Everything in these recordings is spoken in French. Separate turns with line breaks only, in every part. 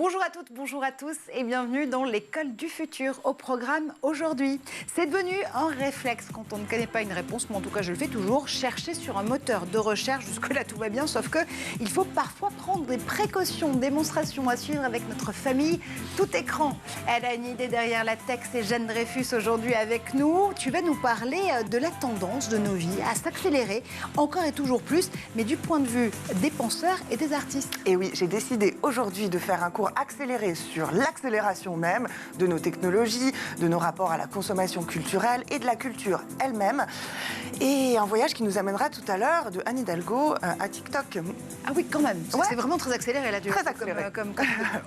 Bonjour à toutes, bonjour à tous et bienvenue dans l'école du futur. Au programme aujourd'hui, c'est devenu un réflexe quand on ne connaît pas une réponse, mais en tout cas je le fais toujours, chercher sur un moteur de recherche. Jusque-là tout va bien, sauf que il faut parfois prendre des précautions. Démonstration à suivre avec notre famille tout écran. Elle a une idée derrière la tech, c'est Jeanne Dreyfus aujourd'hui avec nous. Tu vas nous parler de la tendance de nos vies à s'accélérer encore et toujours plus, mais du point de vue des penseurs et des artistes.
Et oui, j'ai décidé aujourd'hui de faire un cours accéléré sur l'accélération même de nos technologies, de nos rapports à la consommation culturelle et de la culture elle-même. Et un voyage qui nous amènera tout à l'heure de Anne Hidalgo à TikTok.
Ah oui, quand même.
Ouais.
C'est vraiment très accéléré là.
Très accéléré.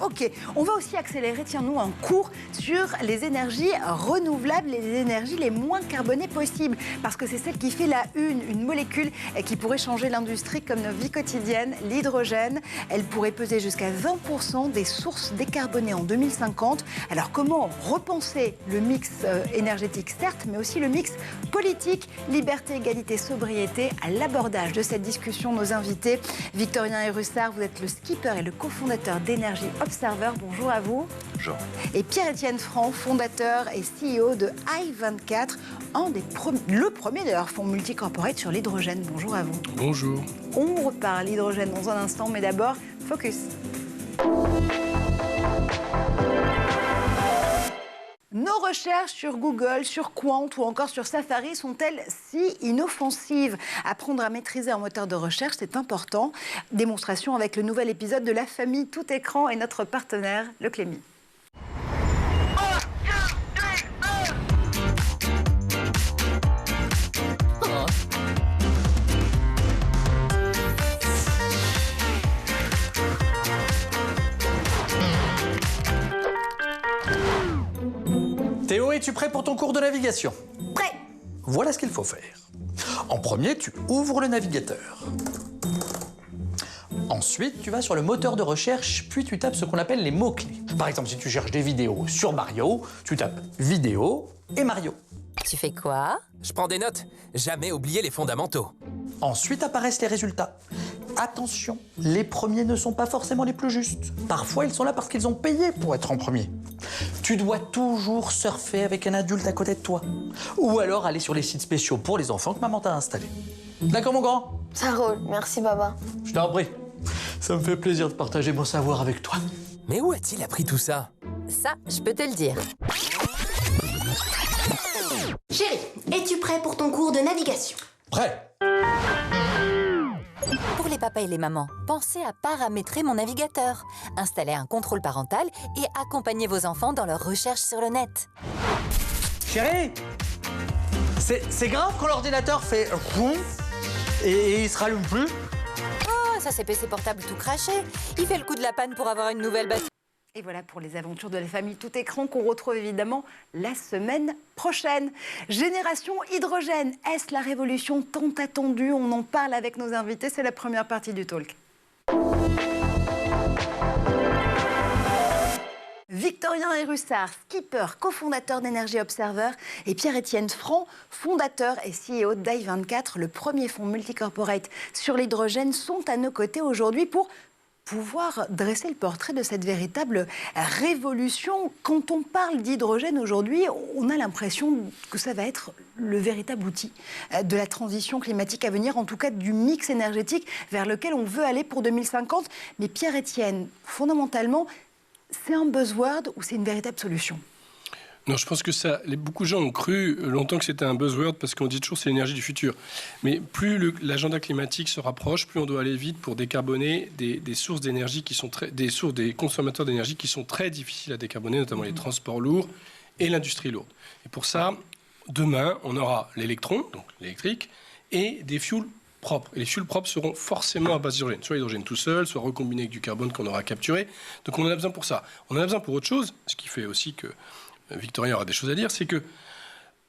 Ok, on va aussi accélérer, tiens-nous, un cours sur les énergies renouvelables, les énergies les moins carbonées possibles. Parce que c'est celle qui fait la une molécule qui pourrait changer l'industrie comme nos vies quotidiennes, l'hydrogène. Elle pourrait peser jusqu'à 20% des sources décarbonées en 2050. Alors comment repenser le mix énergétique, certes, mais aussi le mix politique, liberté, égalité, sobriété. À l'abordage de cette discussion, nos invités, Victorien Hérussard, vous êtes le skipper et le cofondateur d'Energy Observer. Bonjour à vous.
Bonjour.
Et Pierre-Étienne Franc, fondateur et CEO de i24, le premier d'ailleurs fonds multicorporate sur l'hydrogène. Bonjour à vous.
Bonjour.
On reparle l'hydrogène dans un instant, mais d'abord, focus. Nos recherches sur Google, sur Quant ou encore sur Safari sont-elles si inoffensives? Apprendre à maîtriser un moteur de recherche, c'est important. Démonstration avec le nouvel épisode de La Famille Tout Écran et notre partenaire, le Clémy.
Théo, es-tu prêt pour ton cours de navigation?
Prêt.
Voilà ce qu'il faut faire. En premier, tu ouvres le navigateur. Ensuite, tu vas sur le moteur de recherche, puis tu tapes ce qu'on appelle les mots-clés. Par exemple, si tu cherches des vidéos sur Mario, tu tapes vidéo et Mario.
Tu fais quoi?
Je prends des notes. Jamais oublier les fondamentaux.
Ensuite apparaissent les résultats. Attention, les premiers ne sont pas forcément les plus justes. Parfois, ils sont là parce qu'ils ont payé pour être en premier. Tu dois toujours surfer avec un adulte à côté de toi. Ou alors aller sur les sites spéciaux pour les enfants que maman t'a installés. D'accord, mon grand?
Ça roule, merci papa.
Je t'en prie. Ça me fait plaisir de partager mon savoir avec toi.
Mais où a-t-il appris tout ça?
Ça, je peux te le dire.
Chérie, es-tu prêt pour ton cours de navigation?
Prêt?
Pour les papas et les mamans, pensez à paramétrer mon navigateur. Installez un contrôle parental et accompagnez vos enfants dans leurs recherches sur le net.
Chérie, c'est grave quand l'ordinateur fait et il se rallume plus?
Oh, ça c'est PC portable tout craché. Il fait le coup de la panne pour avoir une nouvelle batterie.
Et voilà pour les aventures de La Famille Tout Écran qu'on retrouve évidemment la semaine prochaine. Génération hydrogène, est-ce la révolution tant attendue? On en parle avec nos invités, c'est la première partie du talk. Victorien Hérussard, skipper, cofondateur d'Energy Observer, et Pierre-Étienne Franc, fondateur et CEO d'i24, le premier fonds multicorporate sur l'hydrogène, sont à nos côtés aujourd'hui pour pouvoir dresser le portrait de cette véritable révolution. Quand on parle d'hydrogène aujourd'hui, on a l'impression que ça va être le véritable outil de la transition climatique à venir, en tout cas du mix énergétique vers lequel on veut aller pour 2050. Mais Pierre-Étienne, fondamentalement, c'est un buzzword ou c'est une véritable solution?
Non, je pense que beaucoup de gens ont cru longtemps que c'était un buzzword parce qu'on dit toujours que c'est l'énergie du futur. Mais plus l'agenda climatique se rapproche, plus on doit aller vite pour décarboner des sources d'énergie qui sont des consommateurs d'énergie qui sont très difficiles à décarboner, notamment les transports lourds et l'industrie lourde. Et pour ça, demain, on aura l'électron, donc l'électrique, et des fuels propres. Et les fuels propres seront forcément à base d'hydrogène, soit l'hydrogène tout seul, soit recombiné avec du carbone qu'on aura capturé. Donc on en a besoin pour ça. On en a besoin pour autre chose, ce qui fait aussi que Victorien aura des choses à dire, c'est que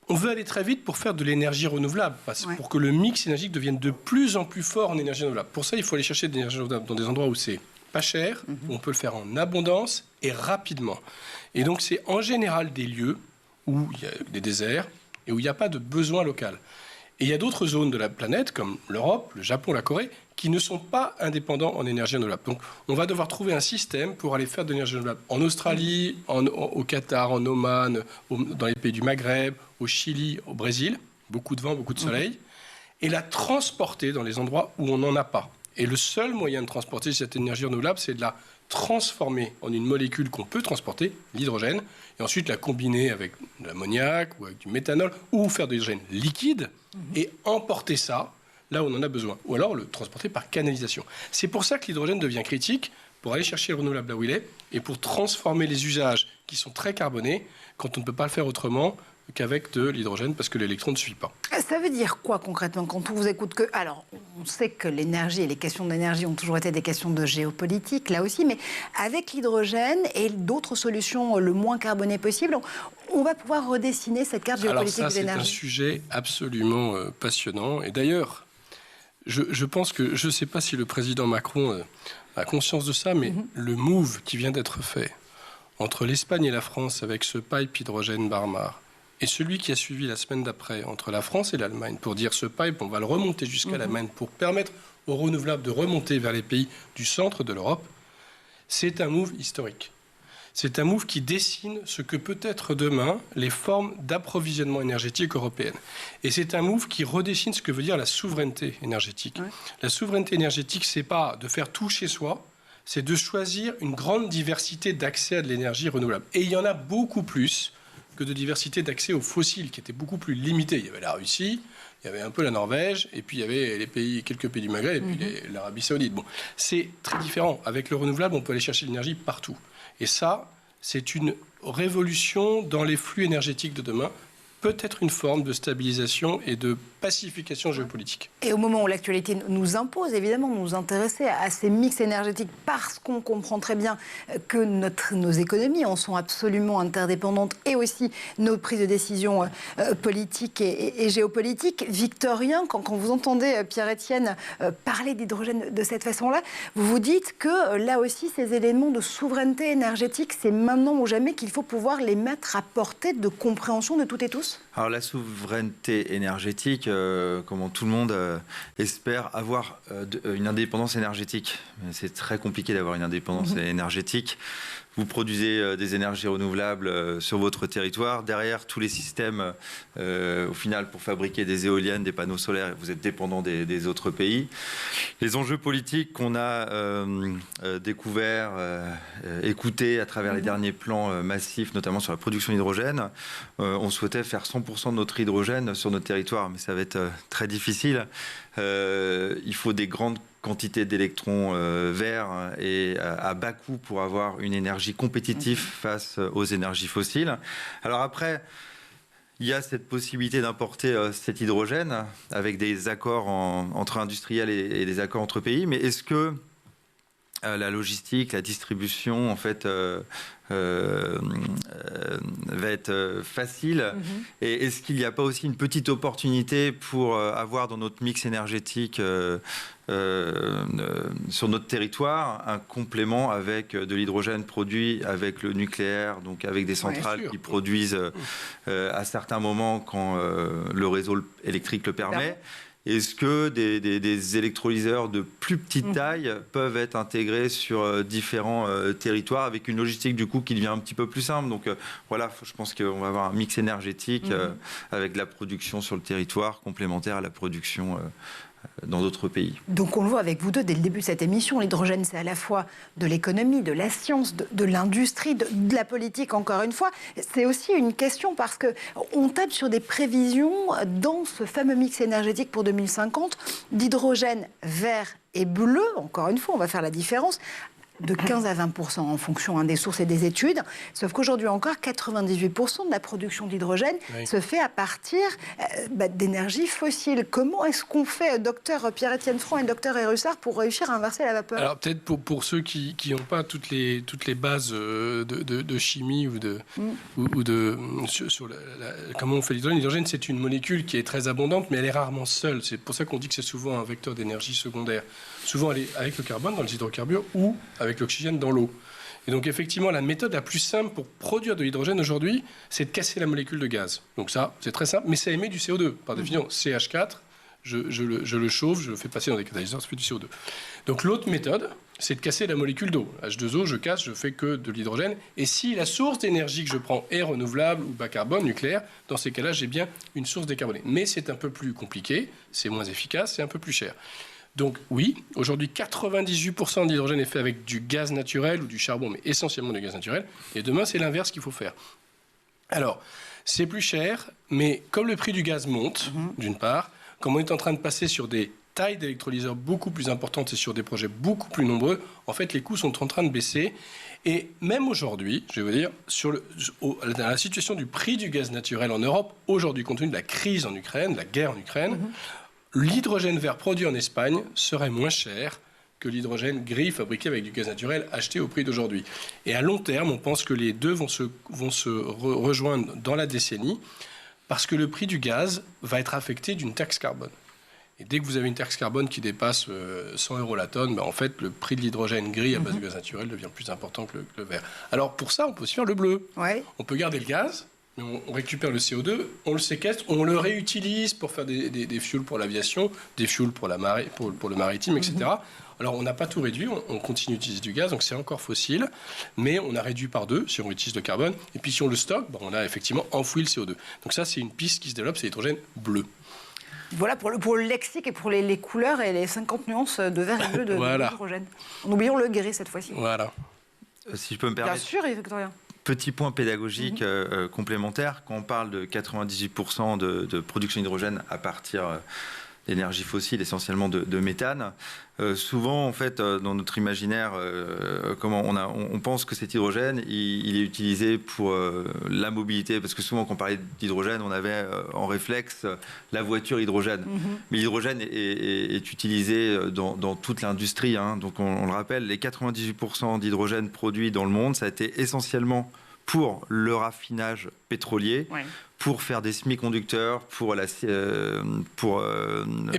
on veut aller très vite pour faire de l'énergie renouvelable, pour que le mix énergétique devienne de plus en plus fort en énergie renouvelable. Pour ça, il faut aller chercher de l'énergie renouvelable dans des endroits où c'est pas cher, où on peut le faire en abondance et rapidement. Et donc, c'est en général des lieux où il y a des déserts et où il n'y a pas de besoin local. Et il y a d'autres zones de la planète, comme l'Europe, le Japon, la Corée, qui ne sont pas indépendants en énergie renouvelable. Donc, on va devoir trouver un système pour aller faire de l'énergie renouvelable en Australie, au Qatar, en Oman, dans les pays du Maghreb, au Chili, au Brésil, beaucoup de vent, beaucoup de soleil, et la transporter dans les endroits où on n'en a pas. Et le seul moyen de transporter cette énergie renouvelable, c'est de la transformer en une molécule qu'on peut transporter, l'hydrogène, et ensuite la combiner avec de l'ammoniac ou avec du méthanol, ou faire de l'hydrogène liquide, et emporter ça là où on en a besoin, ou alors le transporter par canalisation. C'est pour ça que l'hydrogène devient critique, pour aller chercher le renouvelable là où il est, et pour transformer les usages qui sont très carbonés, quand on ne peut pas le faire autrement qu'avec de l'hydrogène, parce que l'électron ne suit pas.
Ça veut dire quoi concrètement quand on vous écoute que... Alors, on sait que l'énergie et les questions d'énergie ont toujours été des questions de géopolitique, là aussi, mais avec l'hydrogène et d'autres solutions le moins carbonées possible, on va pouvoir redessiner cette carte géopolitique de l'énergie.
Alors ça, c'est un sujet absolument passionnant. Et d'ailleurs, je pense que, je ne sais pas si le président Macron a conscience de ça, mais le move qui vient d'être fait entre l'Espagne et la France avec ce pipe hydrogène Barmar, et celui qui a suivi la semaine d'après entre la France et l'Allemagne pour dire ce pipe, on va le remonter jusqu'à l'Allemagne pour permettre aux renouvelables de remonter vers les pays du centre de l'Europe, c'est un move historique. C'est un move qui dessine ce que peut être demain les formes d'approvisionnement énergétique européenne. Et c'est un move qui redessine ce que veut dire la souveraineté énergétique. Ouais. La souveraineté énergétique, c'est pas de faire tout chez soi, c'est de choisir une grande diversité d'accès à de l'énergie renouvelable. Et il y en a beaucoup plus que de diversité d'accès aux fossiles, qui était beaucoup plus limitée. Il y avait la Russie, il y avait un peu la Norvège, et puis il y avait quelques pays du Maghreb, et puis l'Arabie Saoudite. Bon, c'est très différent. Avec le renouvelable, on peut aller chercher l'énergie partout. Et ça, c'est une révolution dans les flux énergétiques de demain, peut-être une forme de stabilisation et de pacification géopolitique.
Et au moment où l'actualité nous impose, évidemment, de nous intéresser à ces mix énergétiques, parce qu'on comprend très bien que nos économies en sont absolument interdépendantes, et aussi nos prises de décision politiques et géopolitiques. Victorien, quand vous entendez Pierre-Étienne parler d'hydrogène de cette façon-là, vous vous dites que là aussi, ces éléments de souveraineté énergétique, c'est maintenant ou jamais qu'il faut pouvoir les mettre à portée de compréhension de toutes et tous.
Alors la souveraineté énergétique, comment tout le monde espère avoir une indépendance énergétique. C'est très compliqué d'avoir une indépendance énergétique. Vous produisez des énergies renouvelables sur votre territoire. Derrière, tous les systèmes, au final, pour fabriquer des éoliennes, des panneaux solaires, vous êtes dépendant des autres pays. Les enjeux politiques qu'on a découverts, écoutés à travers les derniers plans massifs, notamment sur la production d'hydrogène, on souhaitait faire 100% de notre hydrogène sur notre territoire, mais ça va être très difficile. Il faut des grandes quantité d'électrons verts et à bas coût pour avoir une énergie compétitive face aux énergies fossiles. Alors après, il y a cette possibilité d'importer cet hydrogène avec des accords entre industriels et des accords entre pays, mais est-ce que la logistique, la distribution, en fait, va être facile. Et est-ce qu'il n'y a pas aussi une petite opportunité pour avoir dans notre mix énergétique sur notre territoire un complément avec de l'hydrogène produit avec le nucléaire, donc avec des centrales qui produisent à certains moments quand le réseau électrique le permet. Est-ce que des électrolyseurs de plus petite taille peuvent être intégrés sur différents territoires avec une logistique du coup qui devient un petit peu plus simple? Donc voilà, je pense qu'on va avoir un mix énergétique avec de la production sur le territoire complémentaire à la production dans d'autres pays.
Donc on le voit avec vous deux dès le début de cette émission, l'hydrogène c'est à la fois de l'économie, de la science, de l'industrie, de la politique encore une fois. C'est aussi une question parce qu'on tape sur des prévisions dans ce fameux mix énergétique pour 2050 d'hydrogène vert et bleu, encore une fois on va faire la différence, de 15 à 20% en fonction des sources et des études. Sauf qu'aujourd'hui encore, 98% de la production d'hydrogène se fait à partir d'énergie fossile. Comment est-ce qu'on fait, docteur Pierre-Étienne Franc et docteur Erussard, pour réussir à inverser la vapeur?
Alors peut-être pour ceux qui n'ont pas toutes les bases de chimie ou sur comment on fait l'hydrogène. L'hydrogène, c'est une molécule qui est très abondante, mais elle est rarement seule. C'est pour ça qu'on dit que c'est souvent un vecteur d'énergie secondaire. Souvent, elle est avec le carbone dans les hydrocarbures ou avec l'oxygène dans l'eau. Et donc, effectivement, la méthode la plus simple pour produire de l'hydrogène aujourd'hui, c'est de casser la molécule de gaz. Donc ça, c'est très simple, mais ça émet du CO2. Par définition, CH4, je le chauffe, je le fais passer dans des catalyseurs, ça fait du CO2. Donc l'autre méthode, c'est de casser la molécule d'eau. H2O, je casse, je fais que de l'hydrogène. Et si la source d'énergie que je prends est renouvelable ou bas carbone, nucléaire, dans ces cas-là, j'ai bien une source décarbonée. Mais c'est un peu plus compliqué, c'est moins efficace, c'est un peu plus cher. Donc oui, aujourd'hui, 98% de l'hydrogène est fait avec du gaz naturel ou du charbon, mais essentiellement du gaz naturel. Et demain, c'est l'inverse qu'il faut faire. Alors, c'est plus cher, mais comme le prix du gaz monte, d'une part, comme on est en train de passer sur des tailles d'électrolyseurs beaucoup plus importantes et sur des projets beaucoup plus nombreux, en fait, les coûts sont en train de baisser. Et même aujourd'hui, je vais vous dire, dans la situation du prix du gaz naturel en Europe, aujourd'hui, compte tenu de la crise en Ukraine, de la guerre en Ukraine, l'hydrogène vert produit en Espagne serait moins cher que l'hydrogène gris fabriqué avec du gaz naturel acheté au prix d'aujourd'hui. Et à long terme, on pense que les deux vont se rejoindre dans la décennie, parce que le prix du gaz va être affecté d'une taxe carbone. Et dès que vous avez une taxe carbone qui dépasse 100 € la tonne, en fait, le prix de l'hydrogène gris à base de gaz naturel devient plus important que le vert. Alors pour ça, on peut aussi faire le bleu. Ouais. On peut garder le gaz, mais on récupère le CO2, on le séquestre, on le réutilise pour faire des fuels pour l'aviation, des fuels pour le maritime, etc. Alors on n'a pas tout réduit, on continue d'utiliser du gaz, donc c'est encore fossile, mais on a réduit par 2 si on utilise le carbone. Et puis si on le stocke, on a effectivement enfoui le CO2. Donc ça, c'est une piste qui se développe, c'est l'hydrogène bleu.
Voilà pour le lexique et pour les couleurs et les 50 nuances de vert et bleu de l'hydrogène. En oubliant le gris cette fois-ci.
Voilà.
Si je peux me permettre.
Bien sûr, Victorien.
Petit point pédagogique complémentaire, quand on parle de 98% de production d'hydrogène à partir d'énergie fossile, essentiellement de méthane, souvent, en fait, dans notre imaginaire, on pense que cet hydrogène, il est utilisé pour la mobilité, parce que souvent, quand on parlait d'hydrogène, on avait en réflexe la voiture hydrogène. Mais l'hydrogène est utilisé dans toute l'industrie. Donc, on le rappelle, les 98% d'hydrogène produit dans le monde, ça a été essentiellement pour le raffinage pétrolier, pour faire des semi-conducteurs, et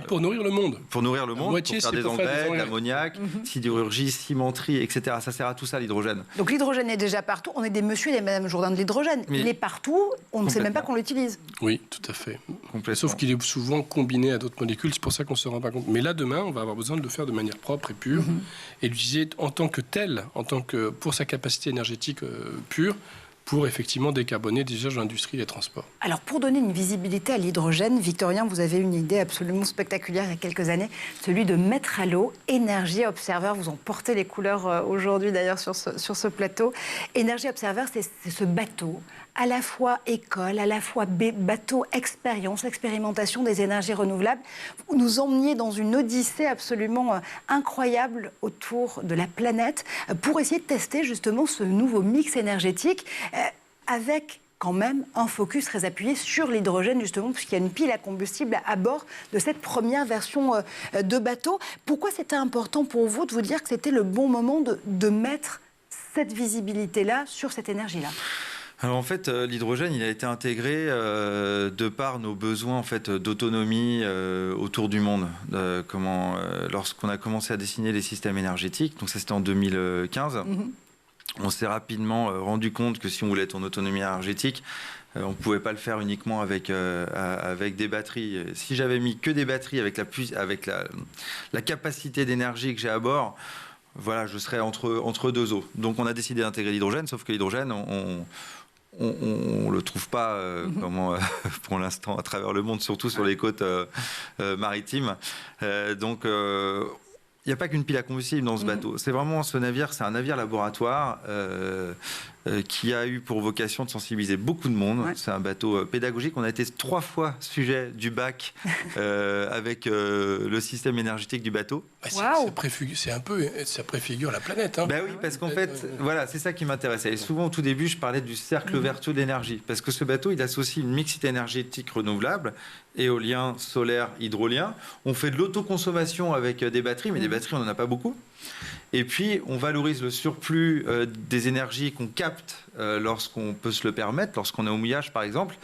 pour
nourrir le monde.
Pour nourrir le monde, pour faire des engrais, de l'ammoniac, sidérurgie, cimenterie, etc. Ça sert à tout ça, l'hydrogène.
Donc l'hydrogène est déjà partout. On est des monsieur et des madame Jourdain de l'hydrogène. Il est partout, on ne sait même pas qu'on l'utilise.
Oui, tout à fait. Sauf qu'il est souvent combiné à d'autres molécules, c'est pour ça qu'on ne se rend pas compte. Mais là, demain, on va avoir besoin de le faire de manière propre et pure, et l'utiliser en tant que tel, pour sa capacité énergétique pure, pour effectivement décarboner des usages de l'industrie et des transports. Alors pour donner une visibilité à l'hydrogène, Victorien, vous avez une idée absolument spectaculaire il y a quelques années, celui de mettre à l'eau Energy Observer. Vous en portez les couleurs aujourd'hui d'ailleurs sur ce plateau. Energy Observer, c'est ce bateau à la fois école, à la fois bateau expérience, expérimentation des énergies renouvelables. Vous nous emmeniez dans une odyssée absolument incroyable autour de la planète pour essayer de tester justement ce nouveau mix énergétique avec quand même un focus très appuyé sur l'hydrogène justement puisqu'il y a une pile à combustible à bord de cette première version de bateau. Pourquoi c'était important pour vous de vous dire que c'était le bon moment de mettre cette visibilité-là sur cette énergie-là ?
Alors en fait, l'hydrogène, il a été intégré de par nos besoins en fait d'autonomie autour du monde. Lorsqu'on a commencé à dessiner les systèmes énergétiques, donc ça c'était en 2015, on s'est rapidement rendu compte que si on voulait être en autonomie énergétique, on ne pouvait pas le faire uniquement avec des batteries. Si j'avais mis que des batteries avec la capacité d'énergie que j'ai à bord, voilà, je serais entre deux eaux. Donc on a décidé d'intégrer l'hydrogène, sauf que l'hydrogène, on le trouve pas pour l'instant à travers le monde, surtout sur les côtes maritimes. Donc il n'y a pas qu'une pile à combustible dans ce bateau. C'est vraiment ce navire, c'est un navire laboratoire qui a eu pour vocation de sensibiliser beaucoup de monde. Ouais. C'est un bateau pédagogique. On a été 3 fois sujet du bac avec le système énergétique du bateau.
Ça préfigure la planète. Hein.
Oui, parce qu'en fait, voilà, c'est ça qui m'intéressait. Et souvent, au tout début, je parlais du cercle vertueux d'énergie. Parce que ce bateau, il associe une mixité énergétique renouvelable, éolien, solaire, hydrolien. On fait de l'autoconsommation avec des batteries, mais des batteries, on n'en a pas beaucoup. Et puis, on valorise le surplus des énergies qu'on capte lorsqu'on peut se le permettre, lorsqu'on est au mouillage, par exemple.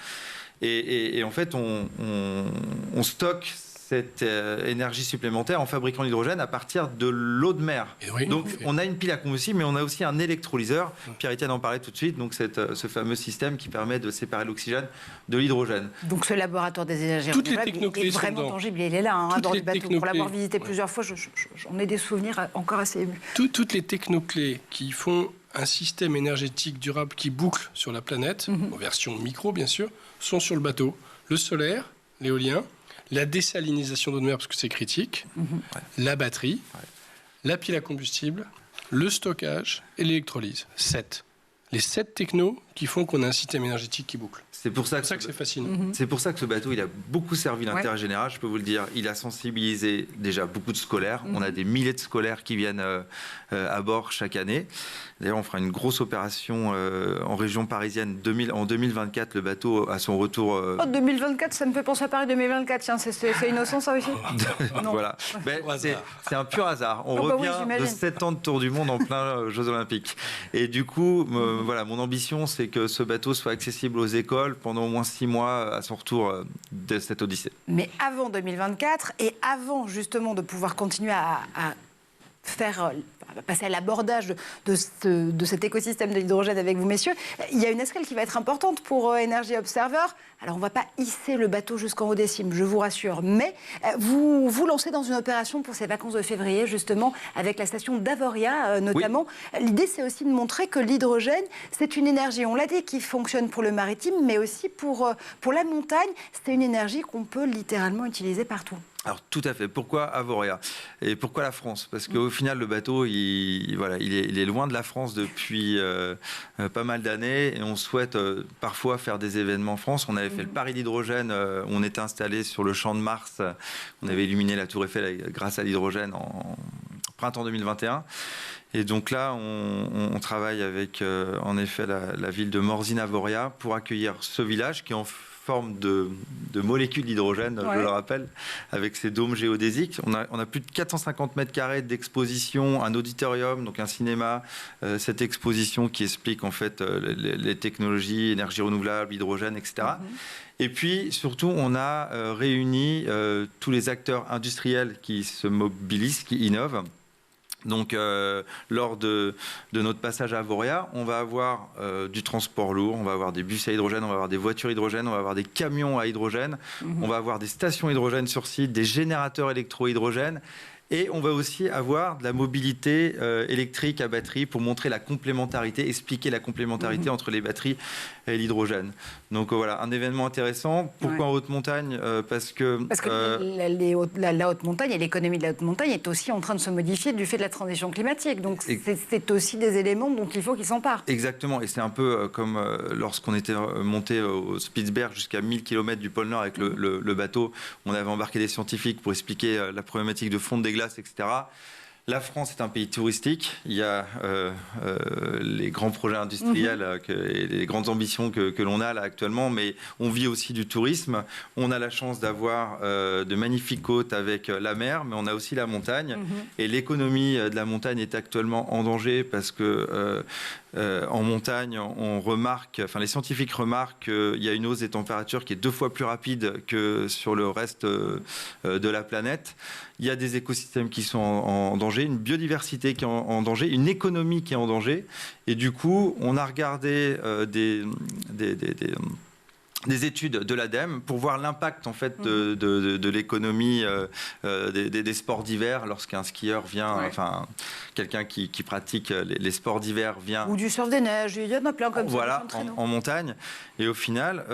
Et en fait, on stocke cette énergie supplémentaire en fabriquant l'hydrogène à partir de l'eau de mer. Donc on a une pile à combustible, mais on a aussi un électrolyseur. Pierre-Étienne en parlait tout de suite. Donc ce fameux système qui permet de séparer l'oxygène de l'hydrogène.
Donc ce laboratoire des énergies renouvelables est vraiment tangible. Il est là, dans le bateau. Pour l'avoir visité plusieurs fois, j'en ai des souvenirs encore assez émus.
Toutes les techno-clés qui font un système énergétique durable qui boucle sur la planète, en version micro bien sûr, sont sur le bateau. Le solaire, l'éolien, la désalinisation d'eau de mer parce que c'est critique, la batterie, la pile à combustible, le stockage et l'électrolyse. 7. Les 7 technos qui font qu'on a un système énergétique qui boucle.
C'est pour ça que
c'est fascinant.
C'est pour ça que ce bateau, il a beaucoup servi l'intérêt général, je peux vous le dire. Il a sensibilisé déjà beaucoup de scolaires. On a des milliers de scolaires qui viennent à bord chaque année. D'ailleurs, on fera une grosse opération en région parisienne. En 2024, le bateau à son retour...
2024, ça me fait penser à Paris 2024. Tiens, c'est innocent, ça aussi.
Voilà. C'est un pur hasard. On revient de 7 ans de tour du monde en plein Jeux Olympiques. Et du coup, voilà, mon ambition, c'est que ce bateau soit accessible aux écoles pendant au moins 6 mois à son retour de cette odyssée.
Mais avant 2024 et avant justement de pouvoir continuer à faire passer à l'abordage de cet écosystème de l'hydrogène avec vous, messieurs, il y a une escale qui va être importante pour Energy Observer. Alors, on ne va pas hisser le bateau jusqu'en haut des cimes, je vous rassure, mais vous vous lancez dans une opération pour ces vacances de février, justement, avec la station d'Avoria, notamment. Oui. L'idée, c'est aussi de montrer que l'hydrogène, c'est une énergie, on l'a dit, qui fonctionne pour le maritime, mais aussi pour la montagne. C'est une énergie qu'on peut littéralement utiliser partout.
Alors tout à fait. Pourquoi Avoria? Et pourquoi la France? Parce qu'au final, le bateau, il est loin de la France depuis pas mal d'années et on souhaite parfois faire des événements en France. On avait fait le pari d'hydrogène, on était installé sur le champ de Mars, on avait illuminé la Tour Eiffel grâce à l'hydrogène en printemps 2021. Et donc là, on travaille avec, en effet, la ville de Morzine-Avoria pour accueillir ce village qui est en forme de molécules d'hydrogène, je le rappelle, avec ces dômes géodésiques. On a plus de 450 mètres carrés d'exposition, un auditorium, donc un cinéma, cette exposition qui explique en fait les technologies, énergie renouvelable, hydrogène, etc. Et puis, surtout, on a réuni tous les acteurs industriels qui se mobilisent, qui innovent. Donc, lors de notre passage à Avoria, on va avoir du transport lourd, on va avoir des bus à hydrogène, on va avoir des voitures hydrogène, on va avoir des camions à hydrogène, on va avoir des stations hydrogène sur site, des générateurs électro-hydrogène. Et on va aussi avoir de la mobilité électrique à batterie pour montrer la complémentarité, expliquer la complémentarité entre les batteries et l'hydrogène. Donc voilà, un événement intéressant. Pourquoi en haute montagne? Parce que
la haute montagne et l'économie de la haute montagne est aussi en train de se modifier du fait de la transition climatique. Donc c'est aussi des éléments dont il faut qu'ils s'emparent. Exactement.
Et c'est un peu comme lorsqu'on était monté au Spitzberg jusqu'à 1000 km du pôle Nord avec le bateau. On avait embarqué des scientifiques pour expliquer la problématique de fonte des glaces, etc. La France est un pays touristique. Il y a les grands projets industriels et les grandes ambitions que l'on a là actuellement, mais on vit aussi du tourisme. On a la chance d'avoir de magnifiques côtes avec la mer, mais on a aussi la montagne. Et l'économie de la montagne est actuellement en danger parce que en montagne, on remarque, enfin les scientifiques remarquent qu'il y a une hausse des températures qui est 2 fois plus rapide que sur le reste de la planète. Il y a des écosystèmes qui sont en danger, une biodiversité qui est en danger, une économie qui est en danger. Et du coup, on a regardé des études de l'ADEME pour voir l'impact en fait de l'économie des sports d'hiver lorsqu'un skieur vient, enfin quelqu'un qui pratique les sports d'hiver vient...
Ou du surf des neiges, il y en a plein comme ça.
Voilà, en montagne. Et au final,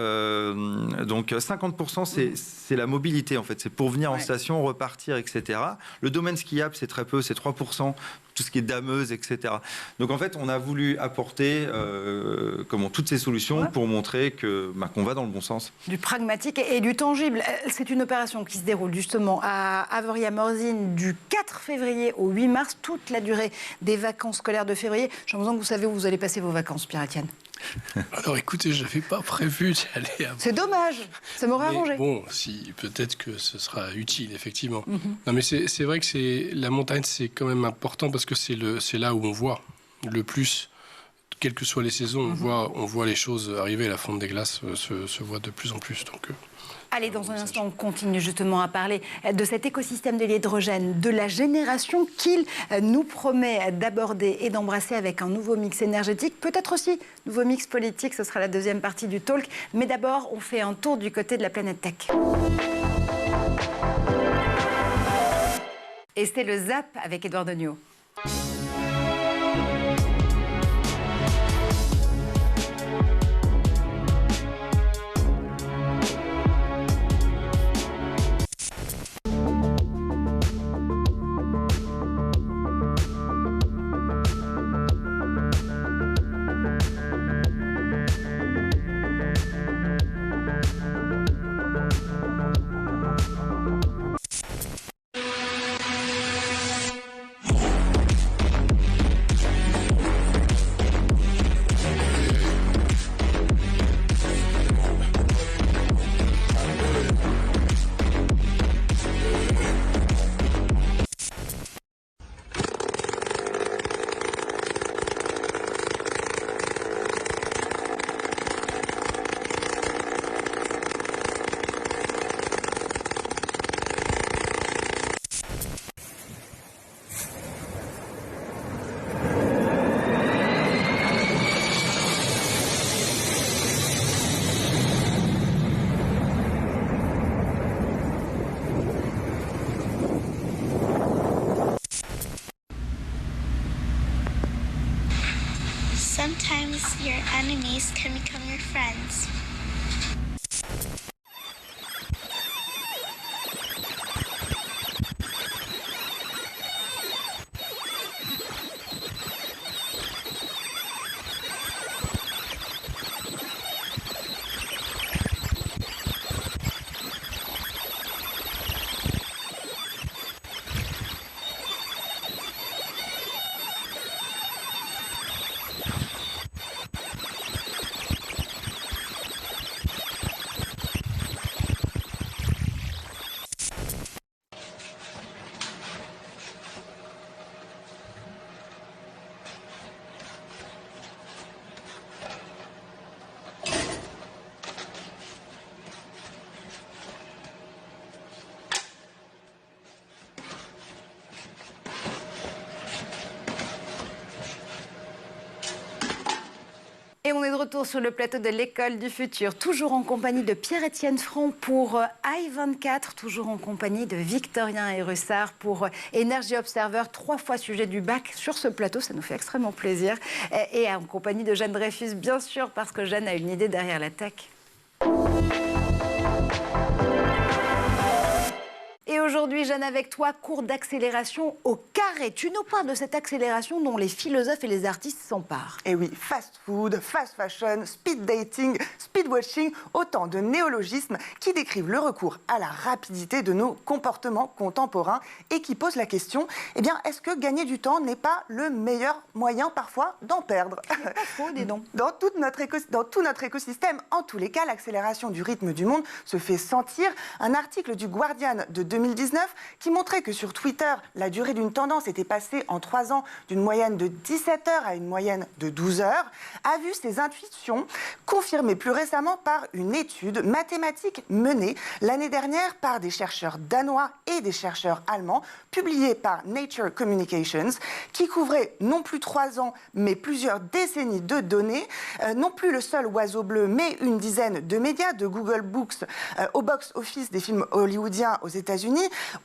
donc 50% c'est la mobilité en fait, c'est pour venir en station, repartir, etc. Le domaine skiable c'est très peu, c'est 3%. Tout ce qui est dameuse, etc. Donc en fait, on a voulu apporter toutes ces solutions pour montrer qu'on va dans le bon sens.
Du pragmatique et du tangible. C'est une opération qui se déroule justement à Avoria-Morzine du 4 février au 8 mars, toute la durée des vacances scolaires de février. J'ai l'impression que vous savez où vous allez passer vos vacances, Pierre-Étienne.
Alors écoutez, je n'avais pas prévu d'y aller.
C'est dommage, ça m'aurait arrangé.
Bon, peut-être que ce sera utile, effectivement. Non, mais c'est vrai que la montagne, c'est quand même important parce que c'est là où on voit le plus, quelles que soient les saisons, on voit les choses arriver. La fonte des glaces se voit de plus en plus. Donc,
Allez, dans un instant, on continue justement à parler de cet écosystème de l'hydrogène, de la génération qu'il nous promet d'aborder et d'embrasser avec un nouveau mix énergétique, peut-être aussi nouveau mix politique, ce sera la deuxième partie du talk. Mais d'abord, on fait un tour du côté de la planète tech. Et c'est le Zap avec Édouard Degnaud.
Sometimes your enemies can become your friends.
Et on est de retour sur le plateau de l'école du futur, toujours en compagnie de Pierre-Étienne Franc pour i24, toujours en compagnie de Victorien Ayrussard pour Energy Observer, 3 fois sujet du bac sur ce plateau, ça nous fait extrêmement plaisir. Et en compagnie de Jeanne Dreyfus, bien sûr, parce que Jeanne a une idée derrière la tech. Et aujourd'hui, Jeanne, avec toi, cours d'accélération au carré. Tu nous parles de cette accélération dont les philosophes et les artistes s'emparent.
Et oui, fast food, fast fashion, speed dating, speed watching, autant de néologismes qui décrivent le recours à la rapidité de nos comportements contemporains et qui posent la question, eh bien, est-ce que gagner du temps n'est pas le meilleur moyen parfois d'en perdre?
C'est pas faux, dis donc.
Dans tout notre écosystème, en tous les cas, l'accélération du rythme du monde se fait sentir. Un article du Guardian de 2019 qui montrait que sur Twitter, la durée d'une tendance était passée en 3 ans d'une moyenne de 17 heures à une moyenne de 12 heures, a vu ses intuitions confirmées plus récemment par une étude mathématique menée l'année dernière par des chercheurs danois et des chercheurs allemands, publiée par Nature Communications, qui couvrait non plus 3 ans, mais plusieurs décennies de données, non plus le seul oiseau bleu, mais une dizaine de médias, de Google Books au box-office des films hollywoodiens aux États-Unis,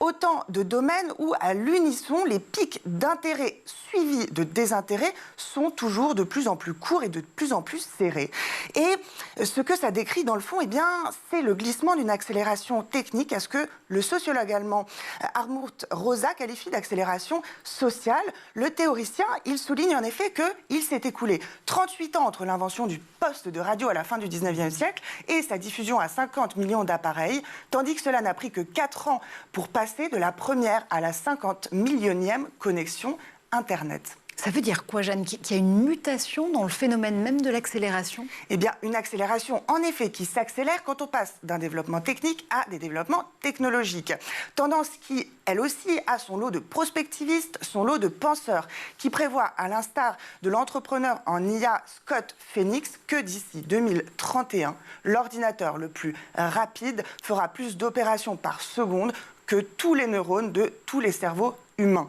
autant de domaines où, à l'unisson, les pics d'intérêt suivis de désintérêt sont toujours de plus en plus courts et de plus en plus serrés. Et ce que ça décrit, dans le fond, eh bien, c'est le glissement d'une accélération technique à ce que le sociologue allemand Hartmut Rosa qualifie d'accélération sociale. Le théoricien, il souligne en effet qu'il s'est écoulé 38 ans entre l'invention du poste de radio à la fin du 19e siècle et sa diffusion à 50 millions d'appareils, tandis que cela n'a pris que 4 ans pour passer de la première à la 50 millionième connexion Internet.
Ça veut dire quoi, Jeanne, qu'il y a une mutation dans le phénomène même de l'accélération?
Eh bien, une accélération, en effet, qui s'accélère quand on passe d'un développement technique à des développements technologiques. Tendance qui, elle aussi, a son lot de prospectivistes, son lot de penseurs, qui prévoient, à l'instar de l'entrepreneur en IA Scott Phoenix, que d'ici 2031, l'ordinateur le plus rapide fera plus d'opérations par seconde que tous les neurones de tous les cerveaux humains.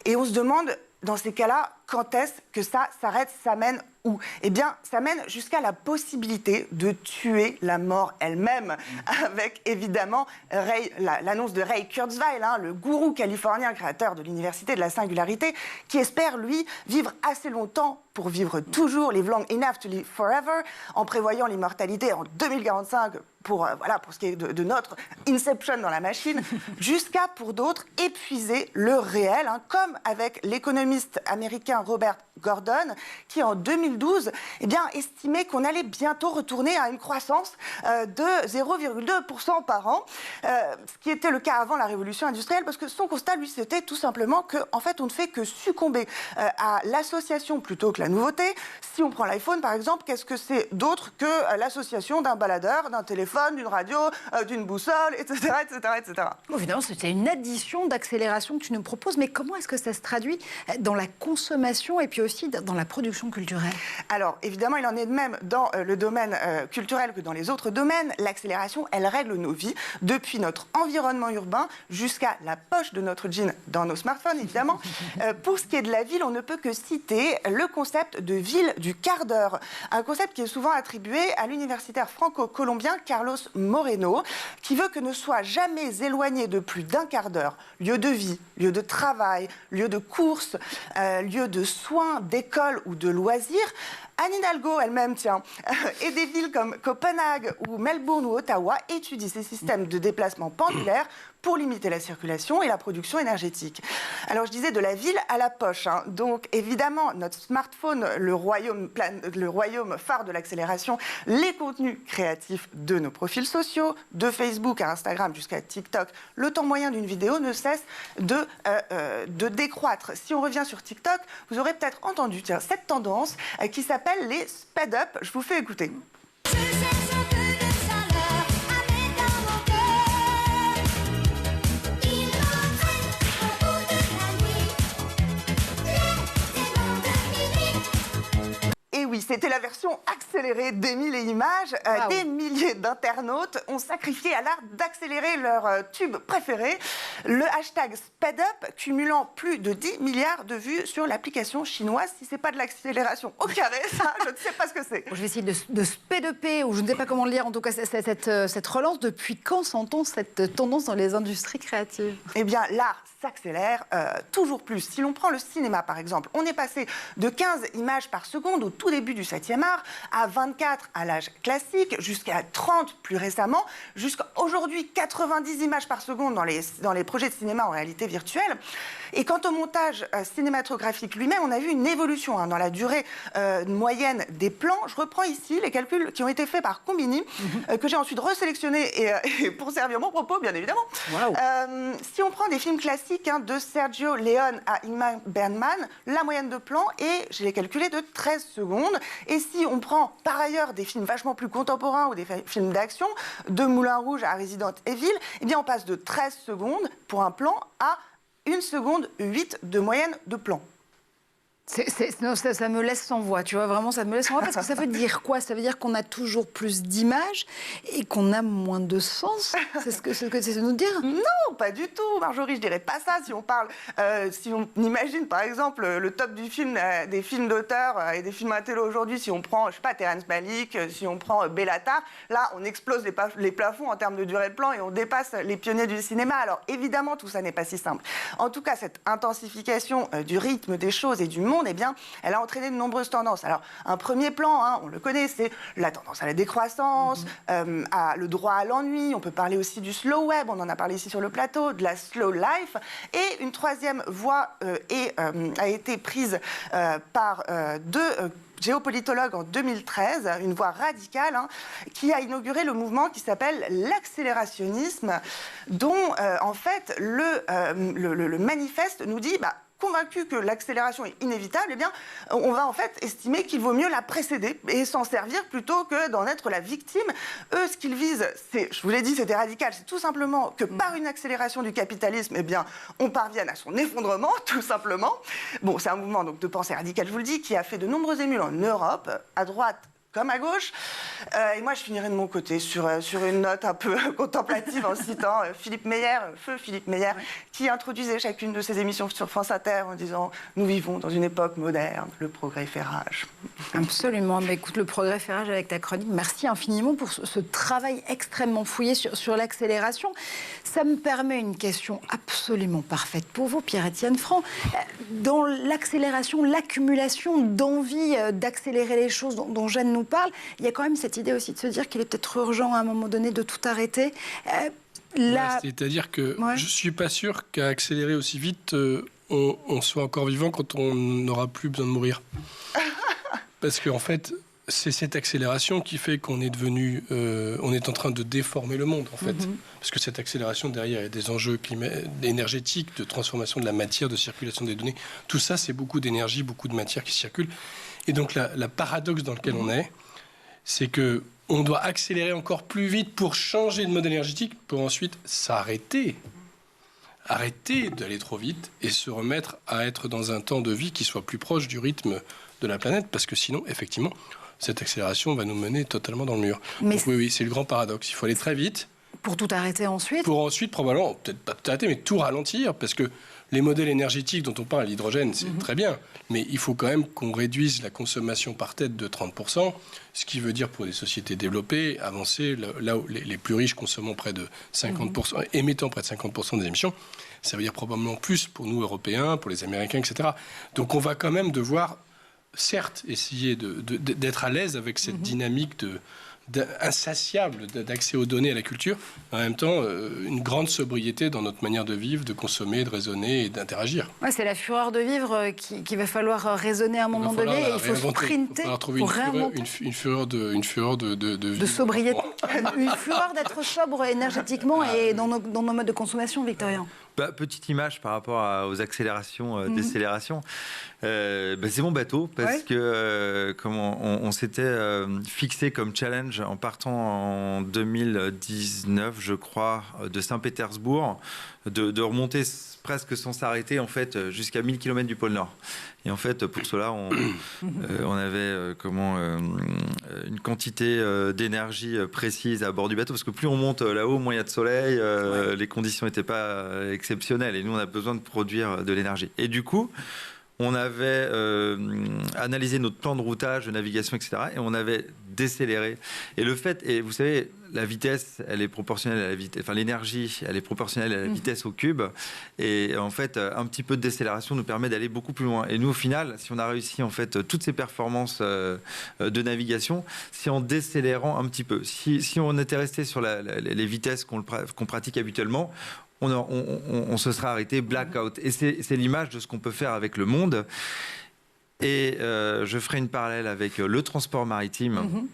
Et on se demande, dans ces cas-là, quand est-ce que ça s'arrête, ça mène où? Eh bien, ça mène jusqu'à la possibilité de tuer la mort elle-même, avec évidemment l'annonce de Ray Kurzweil, le gourou californien créateur de l'université de la singularité, qui espère, lui, vivre assez longtemps pour vivre toujours, live long enough to live forever, en prévoyant l'immortalité en 2045 pour ce qui est de notre inception dans la machine, jusqu'à, pour d'autres, épuiser le réel, comme avec l'économiste américain Robert Gordon, qui en 2012 estimait qu'on allait bientôt retourner à une croissance de 0,2% par an, ce qui était le cas avant la révolution industrielle, parce que son constat, lui, c'était tout simplement qu'en fait, on ne fait que succomber à l'association plutôt que la nouveauté. Si on prend l'iPhone, par exemple, qu'est-ce que c'est d'autre que l'association d'un baladeur, d'un téléphone, d'une radio, d'une boussole, etc., etc., etc.
Bon, évidemment, c'est une addition d'accélération que tu nous proposes, mais comment est-ce que ça se traduit dans la consommation et puis aussi dans la production culturelle?
Alors, évidemment, il en est de même dans le domaine culturel que dans les autres domaines. L'accélération, elle règle nos vies, depuis notre environnement urbain jusqu'à la poche de notre jean dans nos smartphones, évidemment. Pour ce qui est de la ville, on ne peut que citer le concept de ville du quart d'heure, un concept qui est souvent attribué à l'universitaire franco-colombien Carlos Moreno, qui veut que ne soit jamais éloigné de plus d'un quart d'heure lieu de vie, lieu de travail, lieu de course, lieu de soins, d'école ou de loisirs. Anne Hidalgo elle-même, et des villes comme Copenhague ou Melbourne ou Ottawa étudient ces systèmes de déplacement pendulaire pour limiter la circulation et la production énergétique. Alors, je disais de la ville à la poche. Donc, évidemment, notre smartphone, le royaume phare de l'accélération, les contenus créatifs de nos profils sociaux, de Facebook à Instagram jusqu'à TikTok, le temps moyen d'une vidéo ne cesse de décroître. Si on revient sur TikTok, vous aurez peut-être entendu cette tendance qui s'appelle les sped up. Je vous fais écouter. Et oui, c'était la version accélérée d'Émile et Images. Des milliers d'internautes ont sacrifié à l'art d'accélérer leur tube préféré, le hashtag SpeedUp, cumulant plus de 10 milliards de vues sur l'application chinoise. Si ce n'est pas de l'accélération au carré, ça, je ne sais pas ce que c'est.
Je vais essayer de speed-upper, ou je ne sais pas comment le dire, en tout cas, cette relance. Depuis quand sent-on cette tendance dans les industries créatives?
Eh bien, l'art s'accélère toujours plus. Si l'on prend le cinéma, par exemple, on est passé de 15 images par seconde au tout début du 7e art, à 24 à l'âge classique, jusqu'à 30 plus récemment, jusqu'à aujourd'hui 90 images par seconde dans les projets de cinéma en réalité virtuelle. Et quant au montage cinématographique lui-même, on a vu une évolution dans la durée moyenne des plans. Je reprends ici les calculs qui ont été faits par Combini, que j'ai ensuite resélectionnés et pour servir mon propos, bien évidemment. Wow. Si on prend des films classiques de Sergio Leone à Ingmar Bergman, la moyenne de plans est, je l'ai calculé, de 13 secondes. Et si on prend par ailleurs des films vachement plus contemporains ou des films d'action, de Moulin Rouge à Resident Evil, eh bien on passe de 13 secondes pour un plan à 1 seconde 8 de moyenne de plan.
Non, ça me laisse sans voix, tu vois, vraiment, ça me laisse sans voix, parce que ça veut dire quoi? Ça veut dire qu'on a toujours plus d'images et qu'on a moins de sens? C'est ce que tu essaies de nous dire?
Non, pas du tout, Marjorie, je dirais pas ça. Si on parle, si on imagine, par exemple, le top du film, des films d'auteur et des films à télé aujourd'hui, si on prend, je sais pas, Terrence Malick, si on prend Bellatar, là, on explose les plafonds en termes de durée de plan et on dépasse les pionniers du cinéma. Alors, évidemment, tout ça n'est pas si simple. En tout cas, cette intensification du rythme des choses et du monde, eh bien, elle a entraîné de nombreuses tendances. Alors, un premier plan, on le connaît, c'est la tendance à la décroissance, le droit à l'ennui. On peut parler aussi du slow web, on en a parlé ici sur le plateau, de la slow life. Et une troisième voie a été prise par deux géopolitologue en 2013, une voie radicale, qui a inauguré le mouvement qui s'appelle l'accélérationnisme, dont en fait le manifeste nous dit convaincu que l'accélération est inévitable, eh bien, on va en fait estimer qu'il vaut mieux la précéder et s'en servir plutôt que d'en être la victime. Eux, ce qu'ils visent, je vous l'ai dit, c'était radical, c'est tout simplement que par une accélération du capitalisme, eh bien, on parvienne à son effondrement, tout simplement. Bon, c'est un mouvement donc, de pensée radicale, je vous le dis, qui a fait de nombreux émules en Europe, à droite comme à gauche. Et moi, je finirai de mon côté sur une note un peu contemplative en citant Philippe Meyer, feu Philippe Meyer, qui introduisait chacune de ses émissions sur France Inter en disant « Nous vivons dans une époque moderne, le progrès fait rage ».
Absolument. Mais écoute, le progrès fait rage avec ta chronique. Merci infiniment pour ce travail extrêmement fouillé sur l'accélération. Ça me permet une question absolument parfaite pour vous, Pierre-Étienne Franc. Dans l'accélération, l'accumulation d'envie d'accélérer les choses dont Jeanne nous parle, il y a quand même cette idée aussi de se dire qu'il est peut-être urgent à un moment donné de tout arrêter.
C'est-à-dire que je ne suis pas sûr qu'à accélérer aussi vite, on soit encore vivant quand on n'aura plus besoin de mourir. Parce qu'en fait, c'est cette accélération qui fait qu'on est devenu... on est en train de déformer le monde, en fait. Parce que cette accélération, derrière, il y a des enjeux énergétiques, de transformation de la matière, de circulation des données. Tout ça, c'est beaucoup d'énergie, beaucoup de matière qui circule. Et donc, la paradoxe dans lequel on est, c'est qu'on doit accélérer encore plus vite pour changer de modèle énergétique, pour ensuite s'arrêter. Arrêter d'aller trop vite et se remettre à être dans un temps de vie qui soit plus proche du rythme de la planète. Parce que sinon, effectivement, cette accélération va nous mener totalement dans le mur. Donc, oui, c'est le grand paradoxe. Il faut aller très vite.
Pour tout arrêter ensuite ?
Pour ensuite, probablement, peut-être pas tout arrêter, mais tout ralentir. Parce que les modèles énergétiques dont on parle, l'hydrogène, c'est très bien. Mais il faut quand même qu'on réduise la consommation par tête de 30%. Ce qui veut dire pour des sociétés développées, avancer là où les plus riches consommant près de 50%, émettant près de 50% des émissions. Ça veut dire probablement plus pour nous, Européens, pour les Américains, etc. Donc on va quand même devoir, certes, essayer d'être à l'aise avec cette dynamique insatiable d'accès aux données, à la culture, en même temps une grande sobriété dans notre manière de vivre, de consommer, de raisonner et d'interagir.
Ouais, c'est la fureur de vivre qu'il va falloir raisonner à un moment donné. Et il faut sprinter pour réinventer.
Une fureur de
de sobriété. Une fureur d'être sobre énergétiquement et dans nos modes de consommation, Victorien.
Petite image par rapport aux accélérations, décélérations. C'est mon bateau parce que on s'était fixé comme challenge en partant en 2019, je crois, de Saint-Pétersbourg, de remonter presque sans s'arrêter en fait jusqu'à 1000 km du pôle Nord. Et en fait, pour cela, on avait une quantité d'énergie précise à bord du bateau, parce que plus on monte là-haut, moins il y a de soleil, les conditions n'étaient pas exceptionnelles, et nous, on a besoin de produire de l'énergie. Et du coup, on avait analysé notre plan de routage, de navigation, etc. Et on avait décéléré. Et le fait, et vous savez, la vitesse, elle est proportionnelle à la vitesse. Enfin, l'énergie, elle est proportionnelle à la vitesse au cube. Et en fait, un petit peu de décélération nous permet d'aller beaucoup plus loin. Et nous, au final, si on a réussi en fait toutes ces performances de navigation, c'est en décélérant un petit peu. Si on était resté sur les vitesses qu'on pratique habituellement, on se serait arrêté blackout. Et c'est l'image de ce qu'on peut faire avec le monde. Et je ferai une parallèle avec le transport maritime.